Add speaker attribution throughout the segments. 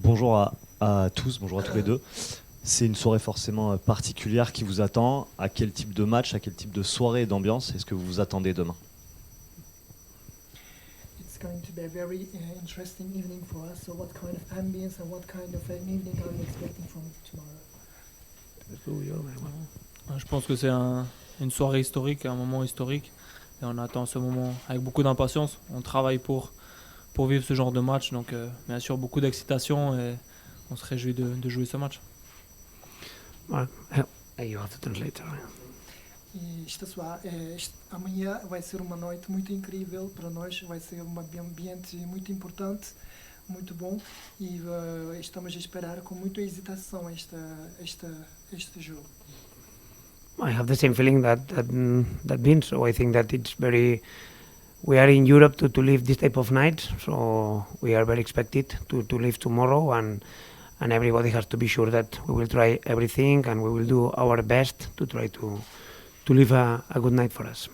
Speaker 1: Bonjour à tous, bonjour à tous les deux. C'est une soirée forcément particulière qui vous attend. À quel type de match, à quel type de soirée et d'ambiance est-ce que vous vous attendez demain?
Speaker 2: It's going to be a very interesting evening for us. So, what kind of ambience and what kind of an evening are you expecting from tomorrow?
Speaker 3: Je pense que c'est une soirée historique, un moment historique. Et on attend ce moment avec beaucoup d'impatience. On travaille pour vivre ce genre de match. Donc, bien sûr, beaucoup d'excitation et on se réjouit de jouer ce match.
Speaker 4: You have to translate.
Speaker 2: E amanhã vai ser uma noite muito incrível para nós, vai ser um ambiente muito importante, muito bom e estamos a esperar com muita hesitação este jogo.
Speaker 4: I have the same feeling that Vince. So I think that it's very. We are in Europe to live this type of nights, so we are very expected to live tomorrow, and everybody has to be sure that we will try everything and we will do our best to try to live a good night for us.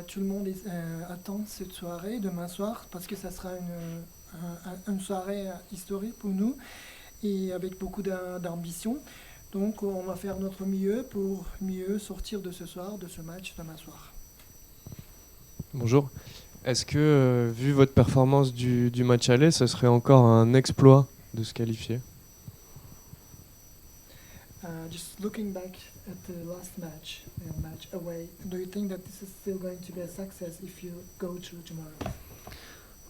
Speaker 2: Tout le monde attend cette soirée demain soir parce que ça sera une soirée historique pour nous et avec beaucoup d'ambition. Donc on va faire notre mieux pour mieux sortir de ce soir, de ce match demain soir.
Speaker 5: Bonjour. Est-ce que, vu votre performance du match aller, ce serait encore un exploit de se qualifier?
Speaker 2: Just looking back at the last match away, do you think that this is still going to be a success if you go through tomorrow?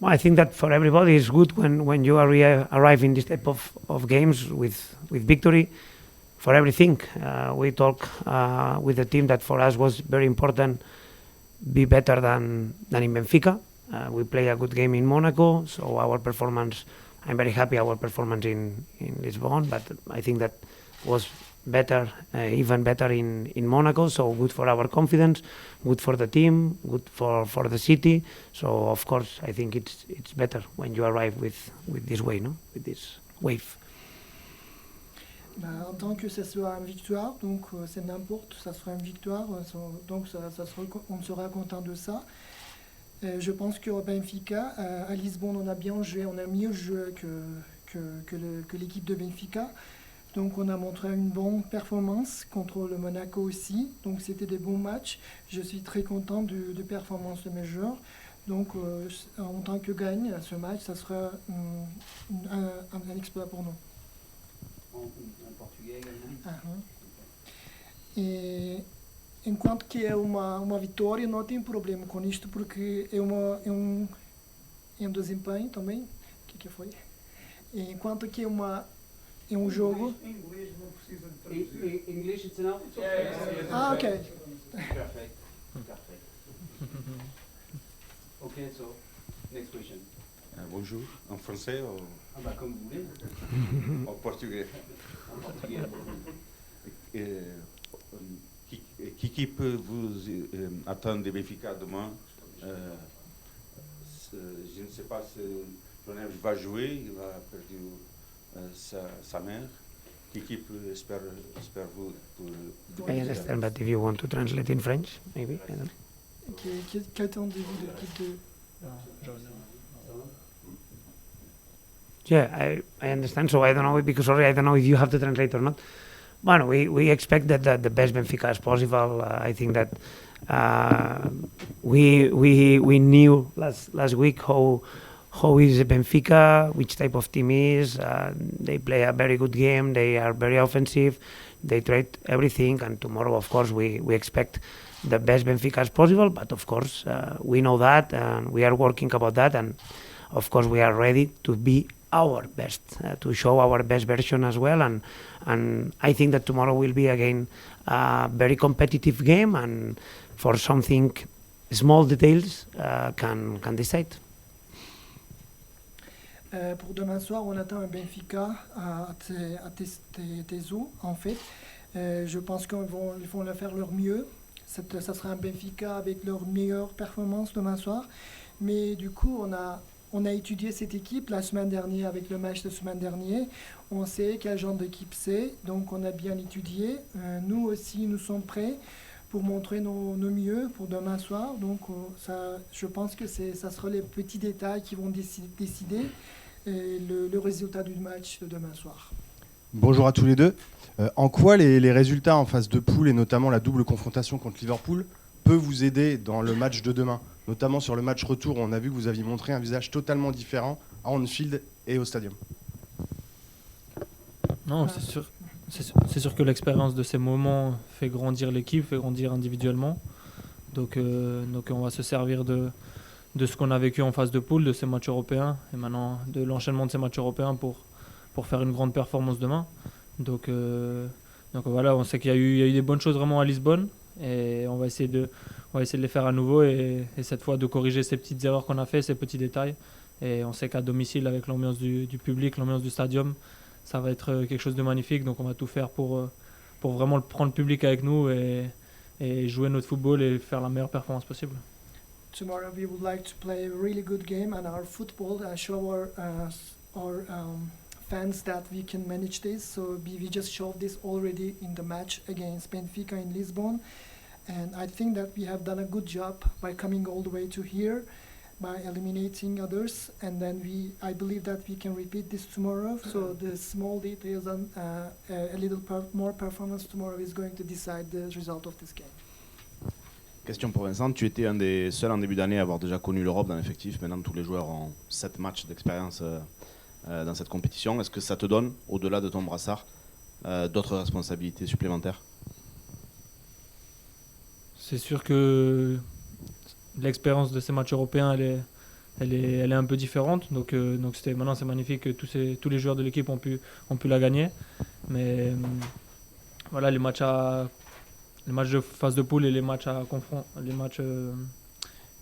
Speaker 4: Well, I think that for everybody it's good when you arrive in this type of games with victory. For everything, we talk with the team that for us was very important be better than in Benfica. We play a good game in Monaco, so our performance, I'm very happy our performance in Lisbon, but I think that was better, even better in Monaco, so good for our confidence, good for the team, good for the city. So of course I think it's better when you arrive with this way, no? With this wave.
Speaker 2: En tant que ça soit une victoire, donc c'est n'importe, ça sera une victoire, donc on sera content de ça. Je pense qu'au Benfica, à Lisbonne, on a bien joué, on a mieux joué que l'équipe de Benfica. Donc on a montré une bonne performance contre le Monaco aussi. Donc c'était des bons matchs. Je suis très content de performance de mes joueurs. Donc en tant que gagne ce match, ça sera un exploit pour nous.
Speaker 6: Em português également.
Speaker 2: E enquanto que é uma vitória, não tem problema com isto, porque é um desempenho também. O que foi? E enquanto que é um jogo.
Speaker 6: Em inglês não precisa de traduzir. English it's enough?
Speaker 2: Ok.
Speaker 6: Perfect. Perfect. Okay, so next question.
Speaker 7: Bonjour, en français ou
Speaker 6: Ah bah comme vous voulez.
Speaker 7: en portugais?
Speaker 6: En portugais.
Speaker 7: Que équipe vous attend de Benfica demain? Je ne sais pas si Jonas va jouer, il a perdu sa mère. Que équipe espère-vous pour
Speaker 4: I understand, but if you want to translate in French, maybe. I don't know.
Speaker 2: Qu'attendez-vous de l'équipe de...
Speaker 4: Yeah, I understand. So I don't know, because sorry, I don't know if you have to translate or not. Well, we expect that the best Benfica as possible. I think that we knew last week how is Benfica, which type of team is. They play a very good game. They are very offensive. They try everything. And tomorrow, of course, we expect the best Benfica as possible. But of course, we know that, and we are working about that. And of course, we are ready to be our best, to show our best version as well, and I think that tomorrow will be again a very competitive game, and for something small details can decide.
Speaker 2: Pour demain soir, on attend un Benfica à Tezo, en fait. Je pense qu'ils vont le faire leur mieux. Ça sera un Benfica avec leur meilleure performance demain soir. Mais du coup, on a étudié cette équipe la semaine dernière avec le match de semaine dernière. On sait quel genre d'équipe c'est, donc on a bien étudié. Nous aussi, nous sommes prêts pour montrer nos mieux pour demain soir. Donc je pense que ça sera les petits détails qui vont décider et le résultat du match de demain soir.
Speaker 8: Bonjour à tous les deux. En quoi les résultats en phase de poule et notamment la double confrontation contre Liverpool peut vous aider dans le match de demain, notamment sur le match retour où on a vu que vous aviez montré un visage totalement différent à Anfield et au Stadium?
Speaker 3: Non, c'est sûr que l'expérience de ces moments fait grandir l'équipe, fait grandir individuellement. Donc on va se servir de ce qu'on a vécu en phase de poule, de ces matchs européens, et maintenant de l'enchaînement de ces matchs européens pour faire une grande performance demain. Donc voilà, on sait qu'il y a eu des bonnes choses vraiment à Lisbonne, et on va essayer de les faire à nouveau, et cette fois de corriger ces petites erreurs qu'on a fait, ces petits détails. Et on sait qu'à domicile, avec l'ambiance du public, l'ambiance du stadium, ça va être quelque chose de magnifique. Donc on va tout faire pour vraiment prendre le public avec nous et jouer notre football et faire la meilleure performance possible.
Speaker 2: Tomorrow we would like to play a really good game and our football show our fans that we can manage this. So we just showed this already in the match against Benfica in Lisbon, and I think that we have done a good job by coming all the way to here, by eliminating others, and then I believe that we can repeat this tomorrow. So the small details and a little more performance tomorrow is going to decide the result of this game.
Speaker 9: Question pour Vincent, tu étais un des seuls en début d'année à avoir déjà connu l'Europe dans l'effectif. Maintenant, tous les joueurs ont 7 matchs d'expérience dans cette compétition. Est-ce que ça te donne, au-delà de ton brassard, d'autres responsabilités supplémentaires?
Speaker 3: C'est sûr que l'expérience de ces matchs européens, elle est un peu différente. Donc maintenant, c'est magnifique que tous les joueurs de l'équipe ont pu la gagner. Mais voilà, les matchs de phase de poule et les matchs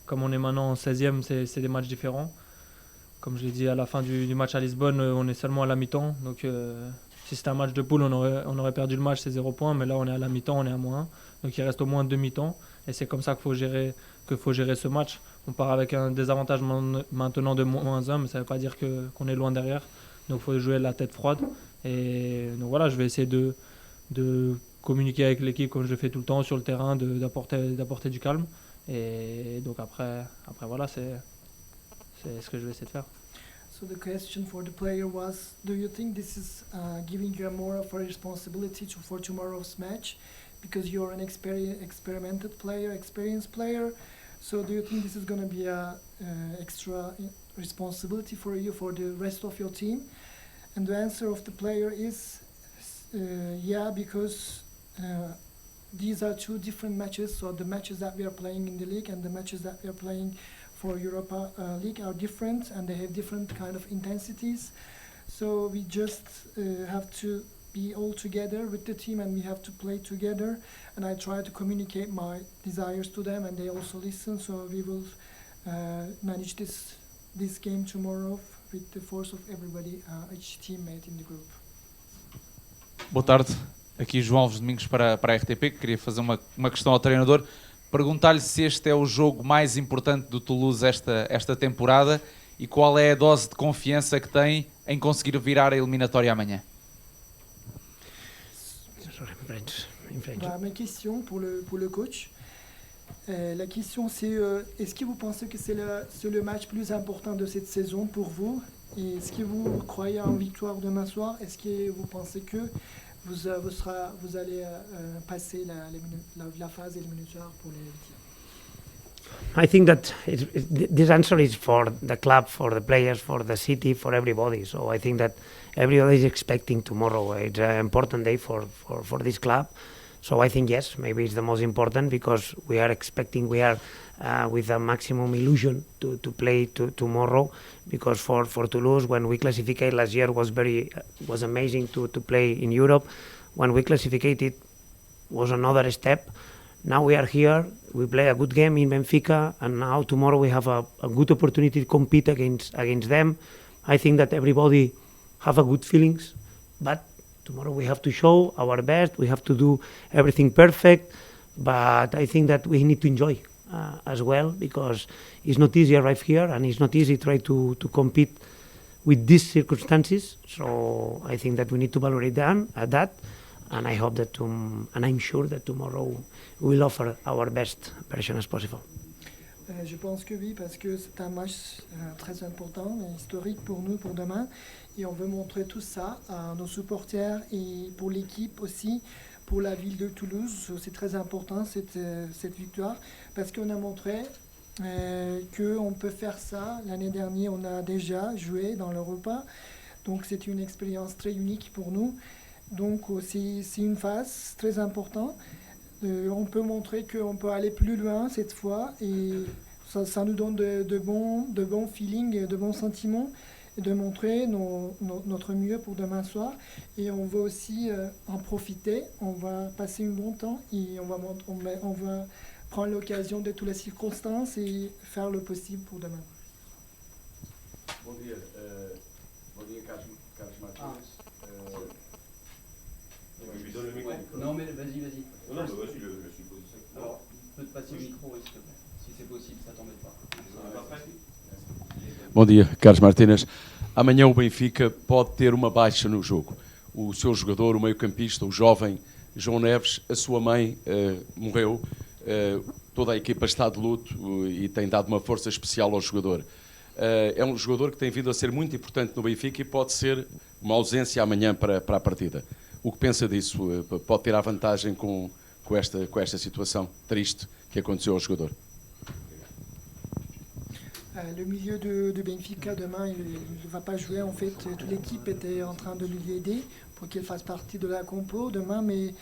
Speaker 3: comme on est maintenant en 16e, c'est des matchs différents. Comme je l'ai dit, à la fin du match à Lisbonne, on est seulement à la mi-temps. Donc si c'était un match de poule, on aurait perdu le match, c'est 0 points. Mais là, on est à la mi-temps, on est à -1. Donc il reste au moins 2 mi-temps. Et c'est comme ça qu'il faut gérer ce match. On part avec un désavantage maintenant de -1, mais ça ne veut pas dire qu'on est loin derrière. Donc il faut jouer la tête froide. Et donc voilà, je vais essayer de communiquer avec l'équipe comme je le fais tout le temps sur le terrain, d'apporter du calme. Et donc après voilà, c'est ce que je vais essayer de faire.
Speaker 2: So the question for the player was, do you think this is giving you more of a responsibility for tomorrow's match? Because you're an experienced player. So do you think this is going to be a extra responsibility for you, for the rest of your team? And the answer of the player is yeah, because these are two different matches. So the matches that we are playing in the league and the matches that we are playing for Europa League are different, and they have different kind of intensities. So we just have to be all together with the team, and we have to play together. And I try to communicate my desires to them, and they also listen. So we will manage this game tomorrow with the force of everybody, each teammate in the group.
Speaker 10: Boa tarde, aqui João Alves Domingos para a RTP, que queria fazer uma questão ao treinador, perguntar-lhe se este é o jogo mais importante do Toulouse esta temporada e qual é a dose de confiança que tem em conseguir virar a eliminatória amanhã.
Speaker 2: Ma question pour le coach. La question c'est, est-ce que vous pensez que c'est le match plus important de cette saison pour vous? Et est-ce que vous croyez en victoire demain soir? Est-ce que vous pensez que vous allez passer la phase éliminatoire pour les huitièmes?
Speaker 4: I think that this answer is for the club, for the players, for the city, for everybody. So I think that everybody is expecting tomorrow. It's an important day for this club. So I think yes, maybe it's the most important because we are expecting, with a maximum illusion to play tomorrow, because for Toulouse, when we classified last year was amazing to play in Europe. When we classified, it was another step. Now we are here, we play a good game in Benfica, and now tomorrow we have a good opportunity to compete against them. I think that everybody have a good feelings, but tomorrow we have to show our best, we have to do everything perfect, but I think that we need to enjoy as well, because it's not easy to arrive here, and it's not easy to try to compete with these circumstances. So I think that we need to valorate that, and I hope that and I'm sure that tomorrow we will offer our best version as possible.
Speaker 2: Je pense que oui, parce que c'est un match très important et historique pour nous, pour demain. Et on veut montrer tout ça à nos supporters et pour l'équipe aussi, pour la ville de Toulouse. C'est très important cette victoire, parce qu'on a montré qu'on peut faire ça. L'année dernière, on a déjà joué dans l'Europa. Donc c'est une expérience très unique pour nous. Donc c'est une phase très importante. On peut montrer qu'on peut aller plus loin cette fois et ça nous donne de bons feelings, de bons sentiments et de montrer notre mieux pour demain soir. Et on va aussi en profiter, on va passer un bon temps et on va prendre l'occasion de toutes les circonstances et faire le possible pour demain.
Speaker 11: Bom dia, Carlos Martínez.
Speaker 7: Je lui donne le micro.
Speaker 6: Non, mais vas-y.
Speaker 7: Non, mais vas-y, le suppose.
Speaker 6: Alors, on peut te passer le micro, s'il te plaît, si c'est possible, ça t'embête pas.
Speaker 11: Bom dia, Carlos Martínez. Amanhã o Benfica pode ter uma baixa no jogo. O seu jogador, o meio-campista, o jovem João Neves, a sua mãe morreu. Toda a equipa está de luto e tem dado uma força especial ao jogador. É um jogador que tem vindo a ser muito importante no Benfica e pode ser uma ausência amanhã para a partida. O que pensa disso? Pode ter a vantagem com esta situação triste que aconteceu ao jogador?
Speaker 2: Le milieu de Benfica, demain, il ne va pas jouer. En fait, toute l'équipe était en train de lui aider pour qu'il fasse partie de la compo demain, mais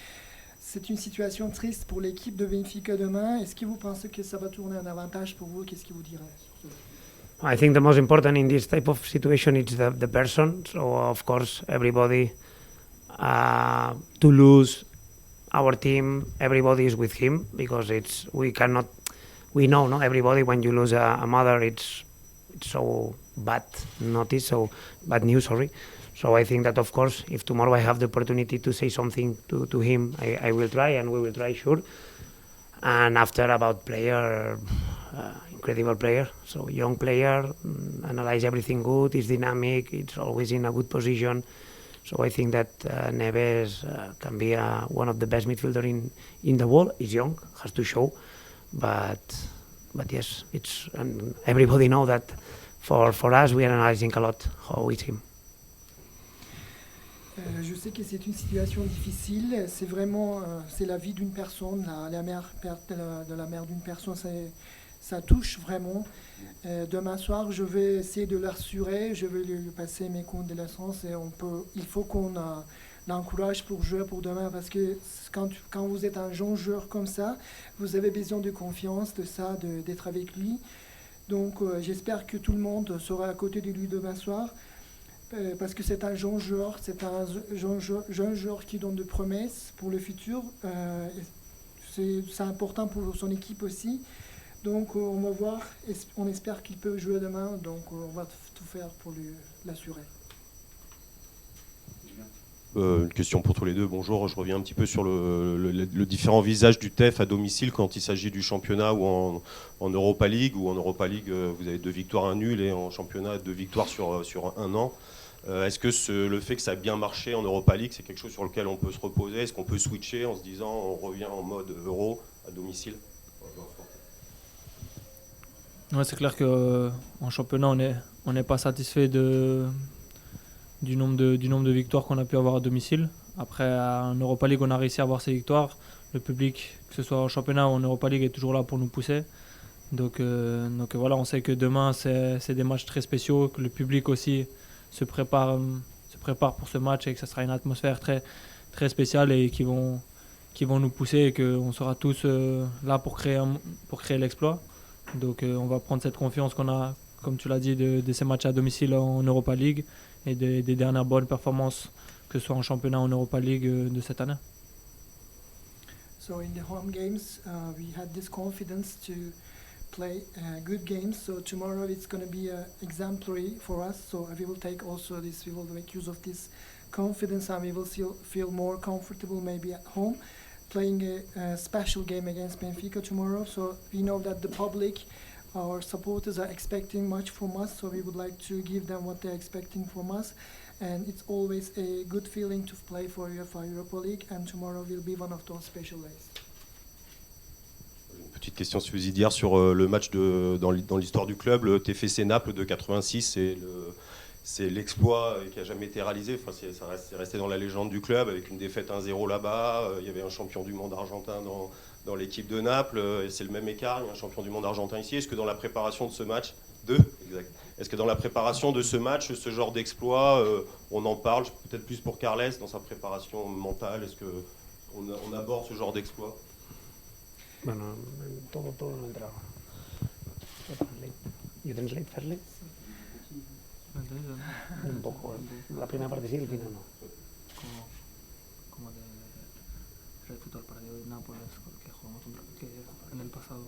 Speaker 2: c'est une situation triste pour l'équipe de Benfica demain. Est-ce que vous pensez que ça va tourner en avantage pour vous? Qu'est-ce que vous direz sur ce?
Speaker 4: I think the most important in this type of situation is the person. So of course everybody to lose our team, everybody is with him because we know, no? Everybody, when you lose a mother, it's so bad news, sorry. So I think that, of course, if tomorrow I have the opportunity to say something to him, I will try, and we will try, sure. And after about player, incredible player, so young player, analyze everything good, he's dynamic, it's always in a good position. So I think that Neves can be one of the best midfielder in the world. He's young, has to show. But yes, and everybody know that for us we are analyzing a lot how is him.
Speaker 2: Je sais que c'est une situation difficile. C'est vraiment c'est la vie d'une personne, la perte de la mère d'une personne, ça touche vraiment. Demain soir, je vais essayer de l'assurer, je vais lui passer mes condoléances et il faut qu'on l'encourage pour jouer pour demain parce que quand vous êtes un jeune joueur comme ça, vous avez besoin de confiance, de ça, d'être avec lui. Donc j'espère que tout le monde sera à côté de lui demain soir parce que c'est un jeune joueur, c'est un jeune joueur qui donne de promesses pour le futur. C'est important pour son équipe aussi. Donc on va voir, on espère qu'il peut jouer demain, donc on va tout faire pour l'assurer.
Speaker 12: Une question pour tous les deux. Bonjour, je reviens un petit peu sur le différent visage du TEF à domicile quand il s'agit du championnat ou en Europa League. Ou en Europa League, vous avez 2 victoires, 1 nul, et en championnat, 2 victoires sur 1 an. Est-ce que le fait que ça a bien marché en Europa League, c'est quelque chose sur lequel on peut se reposer? Est-ce qu'on peut switcher en se disant on revient en mode euro à domicile?
Speaker 3: Ouais, c'est clair qu'en championnat, on n'est pas satisfait du nombre de victoires qu'on a pu avoir à domicile. Après, en Europa League, on a réussi à avoir ces victoires. Le public, que ce soit en championnat ou en Europa League, est toujours là pour nous pousser. Donc voilà, on sait que demain, c'est des matchs très spéciaux, que le public aussi se prépare pour ce match et que ça sera une atmosphère très, très spéciale et qui vont nous pousser et qu'on sera tous là pour créer l'exploit. Donc on va prendre cette confiance qu'on a, comme tu l'as dit, de ces matchs à domicile en Europa League et des dernières bonnes performances, que ce soit en championnat ou en Europa League de cette année.
Speaker 2: So in the home games, we had this confidence to play good games. So tomorrow it's going to be exemplary for us. So we will take also this, we will make use of this confidence, and we will feel more comfortable maybe at home, playing a special game against Benfica tomorrow. So we know that the public, our supporters, are expecting much from us. So we would like to give them what they're expecting from us. And it's always a good feeling to play for UEFA Europa League. And tomorrow will be one of those special days.
Speaker 12: petite question subsidiaire sur le match dans l'histoire du club, le TFC Naples de 86, c'est l'exploit qui n'a jamais été réalisé. Enfin, c'est resté dans la légende du club avec une défaite 1-0 là-bas. Il y avait un champion du monde argentin dans l'équipe de Naples. Et c'est le même écart, il y a un champion du monde argentin ici. Est-ce que dans la préparation de ce match, est-ce que dans la préparation de ce match, ce genre d'exploit, on en parle, peut-être plus pour Carles, dans sa préparation mentale, est-ce qu'on aborde ce genre d'exploit?
Speaker 4: Bueno, todo no entraba. You translate firstly? Un poco. La primera parte sí, el final no.
Speaker 3: Como de refuto al partido de Nápoles que jugamos que en el pasado,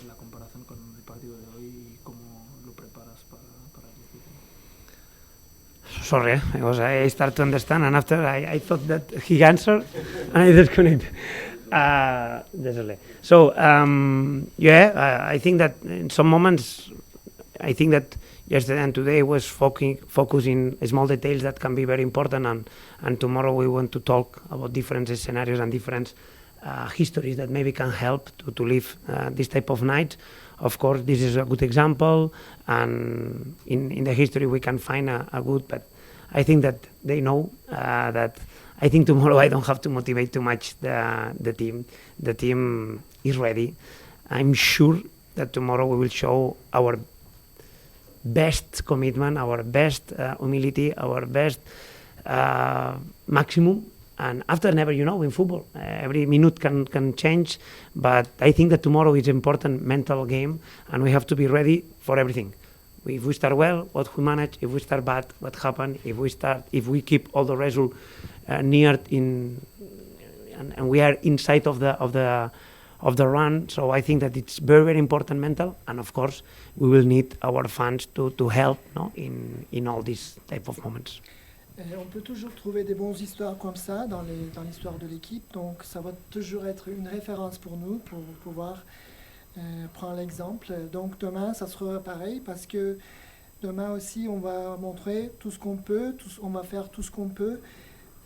Speaker 3: la comparación con el partido de hoy y cómo lo preparas para el difícil.
Speaker 4: Sorry, because I start to understand, and after I thought that he answered, and I disconnect. So, I think that in some moments, I think that yesterday and today was focusing small details that can be very important, and tomorrow we want to talk about different scenarios and different histories that maybe can help to live this type of night. Of course, this is a good example, and in the history we can find a good, but I think that they know that I think tomorrow I don't have to motivate too much the team. The team is ready. I'm sure that tomorrow we will show our best commitment, our best humility, our best maximum. And after, never, in football, every minute can change. But I think that tomorrow is an important mental game, and we have to be ready for everything. If we start well, what we manage. If we start bad, what happens. If we keep all the results near and we are inside of the run. So I think that it's very, very important mental, and of course we will need our fans to help in all these type of moments.
Speaker 2: On peut toujours trouver des bonnes histoires comme ça dans l'histoire de l'équipe, donc ça va toujours être une référence pour nous pour pouvoir prendre l'exemple. Donc demain ça sera pareil, parce que demain aussi on va montrer tout ce qu'on peut, on va faire tout ce qu'on peut.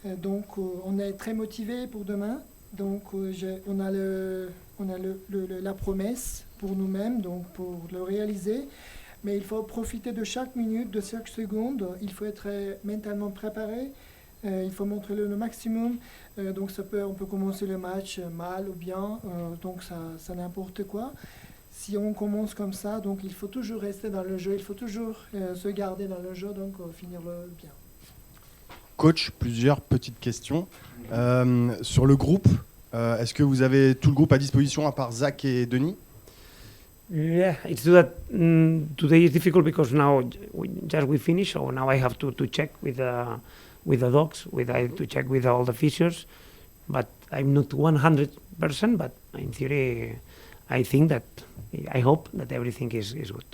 Speaker 2: Donc on est très motivé pour demain. Donc on a la promesse pour nous-mêmes, donc pour le réaliser. Mais il faut profiter de chaque minute, de chaque seconde. Il faut être mentalement préparé. Il faut montrer le maximum. Donc on peut commencer le match mal ou bien. Donc ça n'importe quoi. Si on commence comme ça, donc il faut toujours rester dans le jeu. Il faut toujours se garder dans le jeu, donc finir le bien.
Speaker 8: Coach, plusieurs petites questions. Sur le groupe, est-ce que vous avez tout le groupe à disposition à part Zach et Denis?
Speaker 4: Yeah, it's true that today is difficult because now we finished, so now I have to check with the dogs, to check with all the physios, but I'm not 100%, but in theory I hope that everything is good.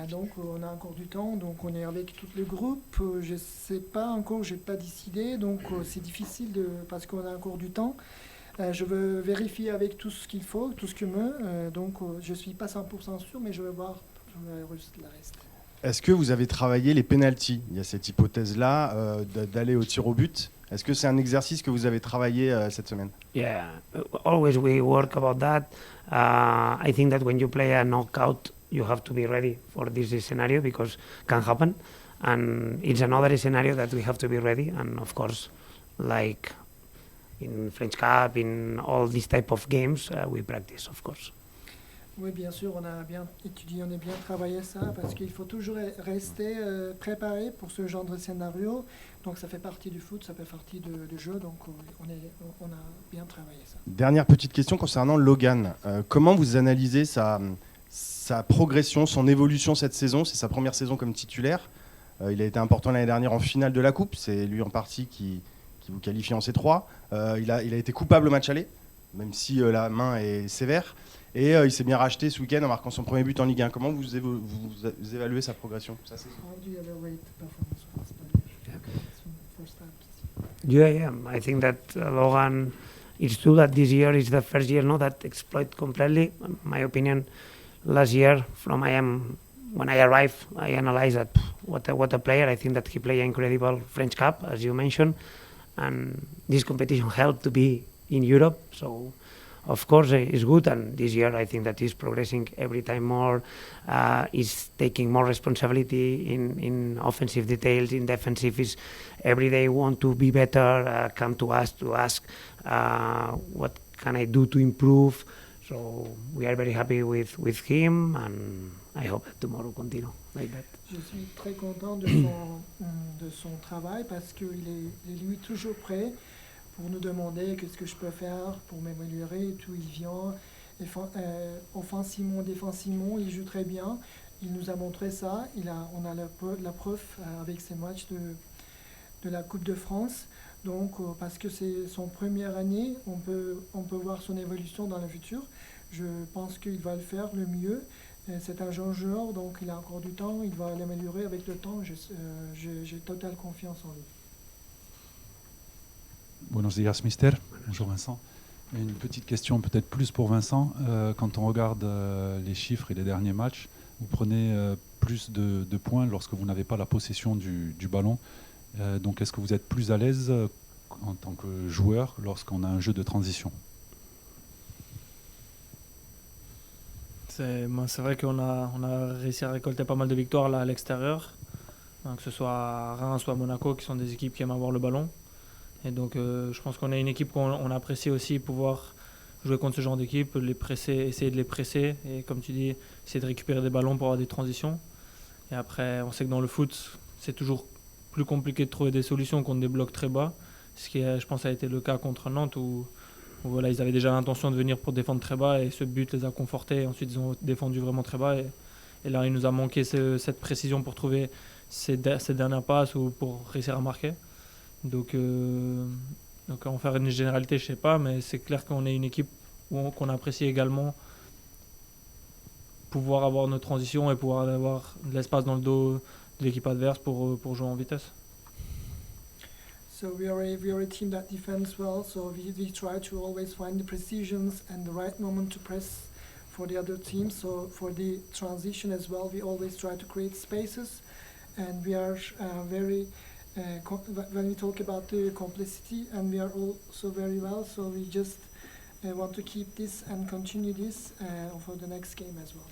Speaker 2: Donc on a encore du temps, donc on est avec tout le groupe. Je sais pas encore, j'ai pas décidé, donc c'est difficile parce qu'on a encore du temps. Je veux vérifier avec tout ce qu'il faut, tout ce que donc je suis pas 100% sûr, mais je vais voir le reste.
Speaker 8: Est-ce que vous avez travaillé les pénaltys? Il y a cette hypothèse-là d'aller au tir au but. Est-ce que c'est un exercice que vous avez travaillé cette semaine?
Speaker 4: Yeah, always we work about that. I think that when you play a knockout, you have to be ready for this scenario because it can happen, and it's another scenario that we have to be ready. And of course, like in French Cup, in all these type of games, we practice, of course.
Speaker 2: Oui, bien sûr, on a bien étudié, on a bien travaillé ça, parce qu'il faut toujours rester préparé pour ce genre de scénario. Donc ça fait partie du foot, ça fait partie du jeu, donc on a bien travaillé ça.
Speaker 8: Dernière petite question concernant Logan. Comment vous analysez sa progression, son évolution cette saison? C'est sa première saison comme titulaire. Il a été important l'année dernière en finale de la Coupe. C'est lui en partie qui vous qualifie en C3. Il a été coupable au match aller, même si la main est sévère. Et il s'est bien racheté ce week-end en marquant son premier but en Ligue 1. Comment vous évaluez sa progression?
Speaker 4: Yeah. I think that Logan, it's true that this year is the first year that exploit completely. In my opinion, last year when I arrived, I analyzed that what a player. I think that he played an incredible French Cup, as you mentioned, and this competition helped to be in Europe. So of course, is good. And this year, I think that he's progressing every time more. Is taking more responsibility in offensive details, in defensive. Is every day want to be better. Come to us to ask what can I do to improve. So we are very happy with him, and I hope that tomorrow continue like that.
Speaker 2: Je suis très content de son travail parce qu'il est lui toujours prêt pour nous demander qu'est-ce que je peux faire pour m'améliorer, d'où il vient. Offensivement, défensivement, il joue très bien. Il nous a montré ça. On a la preuve avec ses matchs de la Coupe de France. Donc, parce que c'est son première année, on peut voir son évolution dans le futur. Je pense qu'il va le faire le mieux. C'est un jeune joueur, donc il a encore du temps. Il va l'améliorer avec le temps. J'ai totale confiance en lui.
Speaker 13: Buenos días, mister. Bonjour Vincent. Une petite question peut-être plus pour Vincent. Quand on regarde les chiffres et les derniers matchs, vous prenez plus de points lorsque vous n'avez pas la possession du ballon. Donc est-ce que vous êtes plus à l'aise en tant que joueur lorsqu'on a un jeu de transition?
Speaker 3: C'est vrai qu'on a réussi à récolter pas mal de victoires là à l'extérieur, que ce soit à Reims ou à Monaco, qui sont des équipes qui aiment avoir le ballon. Et donc je pense qu'on est une équipe qu'on apprécie aussi pouvoir jouer contre ce genre d'équipe, les presser, essayer de les presser et comme tu dis, essayer de récupérer des ballons pour avoir des transitions. Et après, on sait que dans le foot, c'est toujours plus compliqué de trouver des solutions contre des blocs très bas, ce qui, je pense, a été le cas contre Nantes où voilà, ils avaient déjà l'intention de venir pour défendre très bas et ce but les a confortés. Et ensuite, ils ont défendu vraiment très bas. Et là, il nous a manqué cette précision pour trouver ces dernières passes ou pour réussir à marquer. Donc en faire une généralité, je ne sais pas, mais c'est clair qu'on est une équipe qu'on apprécie également pouvoir avoir nos transitions et pouvoir avoir de l'espace dans le dos de l'équipe adverse pour jouer en vitesse.
Speaker 2: So we are a team that defends well, so we try to always find the precisions and the right moment to press for the other team. So for the transition as well, we always try to create spaces, and we are very when we talk about the complexity, and we are also very well, so we just want to keep this and continue this for the next game as well.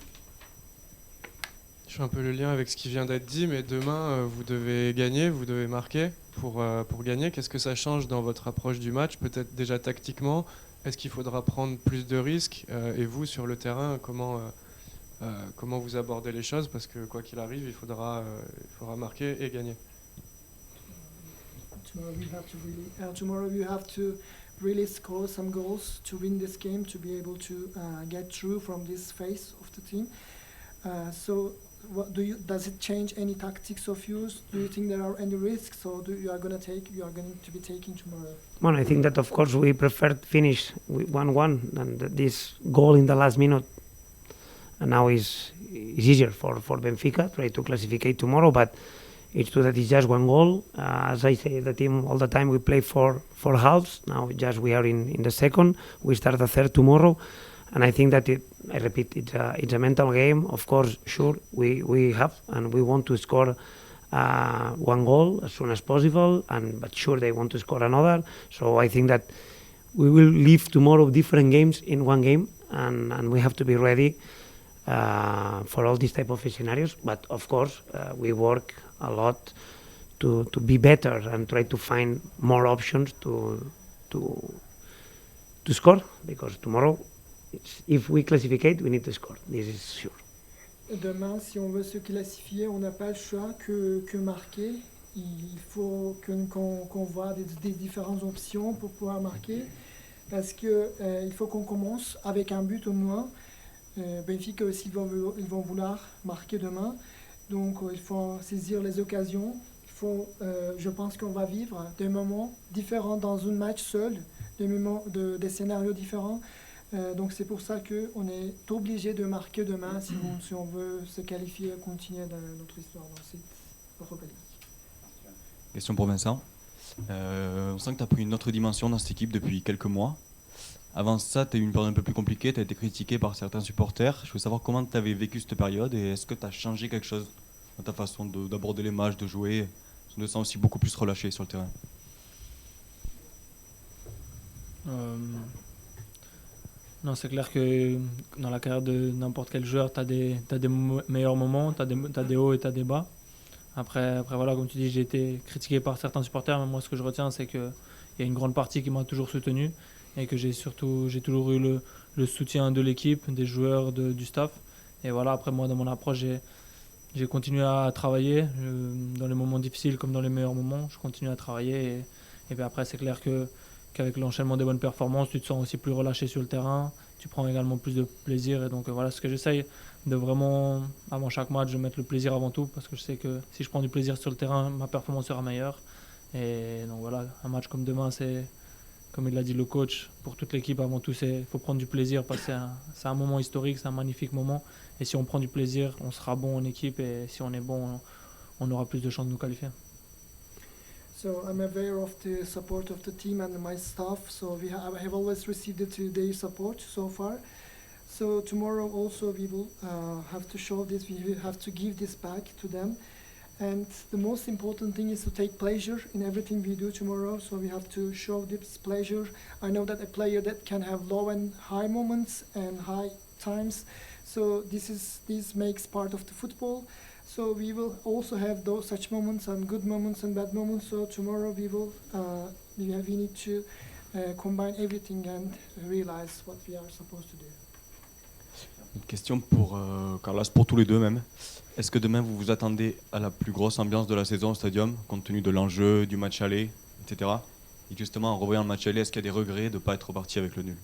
Speaker 5: Je fais un peu le lien avec ce qui vient d'être dit, mais demain, vous devez gagner, vous devez marquer pour gagner. Qu'est-ce que ça change dans votre approche du match? Peut-être déjà tactiquement, est-ce qu'il faudra prendre plus de risques? Et vous, sur le terrain, comment vous abordez les choses? Parce que quoi qu'il arrive, il faudra marquer et gagner.
Speaker 2: Tomorrow we have to really score some goals to win this game, to be able to get through from this phase of the team. So does it change any tactics of yours? Do you think there are any risks, or you are going to be taking tomorrow?
Speaker 4: Well, I think that of course we prefer to finish with 1-1, and this goal in the last minute now is easier for Benfica try to classify tomorrow, but it's true that it's just one goal. As I say, the team all the time we play for halves. Now just we are in the second. We start the third tomorrow. And I think that I repeat, it's a mental game. Of course, sure, we have and we want to score one goal as soon as possible. But sure, they want to score another. So I think that we will leave tomorrow different games in one game, and we have to be ready for all these type of scenarios. But of course, we work a lot to be better and try to find more options to score, because tomorrow, if we classify, we need to score. This is sure.
Speaker 2: Demain, si on veut se classifier, on n'a pas le choix que marquer. Il faut qu'on voit des différentes options pour pouvoir marquer, parce que il faut qu'on commence avec un but au moins. Benfica aussi, ils vont vouloir marquer demain. Donc il faut saisir les occasions. Je pense qu'on va vivre des moments différents dans un match seul, des scénarios différents. Donc c'est pour ça qu'on est obligé de marquer demain si on veut se qualifier et continuer notre histoire dans cette Europa League.
Speaker 14: Question pour Vincent. On sent que tu as pris une autre dimension dans cette équipe depuis quelques mois. Avant ça, tu as eu une période un peu plus compliquée, tu as été critiqué par certains supporters. Je veux savoir comment tu avais vécu cette période et est-ce que tu as changé quelque chose dans ta façon d'aborder les matchs, de jouer? Tu te sens aussi beaucoup plus relâché sur le terrain.
Speaker 3: Non, c'est clair que dans la carrière de n'importe quel joueur, tu as des meilleurs moments, tu as des hauts et tu as des bas. Après, voilà, comme tu dis, j'ai été critiqué par certains supporters, mais moi, ce que je retiens, c'est qu'il y a une grande partie qui m'a toujours soutenu et que j'ai toujours eu le soutien de l'équipe, des joueurs, du staff. Et voilà, après, moi, dans mon approche, j'ai continué à travailler dans les moments difficiles comme dans les meilleurs moments. Je continue à travailler et puis après, c'est clair qu'avec l'enchaînement des bonnes performances, tu te sens aussi plus relâché sur le terrain. Tu prends également plus de plaisir. Et donc, voilà ce que j'essaye de vraiment, avant chaque match, de mettre le plaisir avant tout parce que je sais que si je prends du plaisir sur le terrain, ma performance sera meilleure. Et donc, voilà, un match comme demain, c'est, comme il l'a dit le coach, pour toute l'équipe, avant tout, il faut prendre du plaisir parce que c'est un moment historique, c'est un magnifique moment. Et si on prend du plaisir, on sera bon en équipe et si on est bon, on aura plus de chances de nous qualifier.
Speaker 2: So I'm aware of the support of the team and my staff. So I have always received their support so far. So tomorrow also we will have to show this. We have to give this back to them. And the most important thing is to take pleasure in everything we do tomorrow. So we have to show this pleasure. I know that a player that can have low and high moments and high times. So this makes part of the football. So we will also have those such moments and good moments and bad moments. So tomorrow we need to combine everything and realize what we are supposed to do.
Speaker 14: Une question pour Carlos, pour tous les deux même. Est-ce que demain vous vous attendez à la plus grosse ambiance de la saison au stadium, compte tenu de l'enjeu, du match aller, etc. Et justement, en revoyant le match aller, est-ce qu'il y a des regrets de ne pas être reparti avec le nul?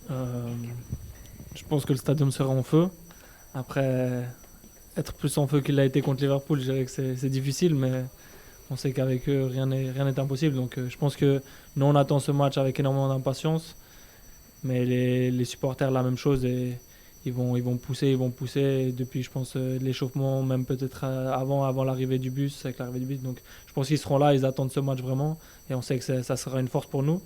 Speaker 3: Je pense que le stadium sera en feu. Après, être plus en feu qu'il l'a été contre Liverpool, je dirais que c'est difficile, mais on sait qu'avec eux, rien n'est impossible. Donc je pense que nous, on attend ce match avec énormément d'impatience, mais les supporters, la même chose, et ils vont pousser. Et depuis, je pense, l'échauffement, même peut-être avant l'arrivée du bus, avec l'arrivée du bus. Donc je pense qu'ils seront là, ils attendent ce match vraiment, et on sait que ça sera une force pour nous.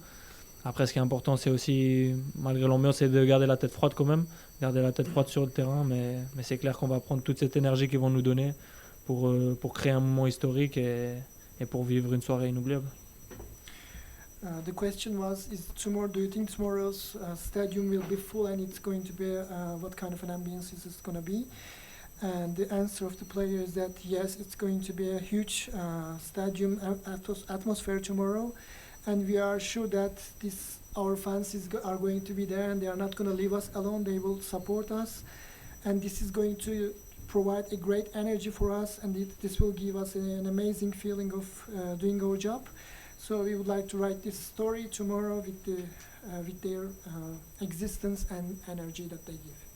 Speaker 3: Après, ce qui est important, c'est aussi, malgré l'ambiance, c'est de garder la tête froide quand même, garder la tête froide sur le terrain, mais c'est clair qu'on va prendre toute cette énergie qu'ils vont nous donner pour créer un moment historique et pour vivre une soirée inoubliable.
Speaker 2: The question was, do you think tomorrow's stadium will be full and it's going to be, what kind of an ambience is it going to be? And the answer of the player is that yes, it's going to be a huge stadium atmosphere tomorrow. And we are sure that our fans are going to be there and they are not going to leave us alone. They will support us. And this is going to provide a great energy for us. And this will give us an amazing feeling of doing our job. So we would like to write this story tomorrow with their existence and energy that they give.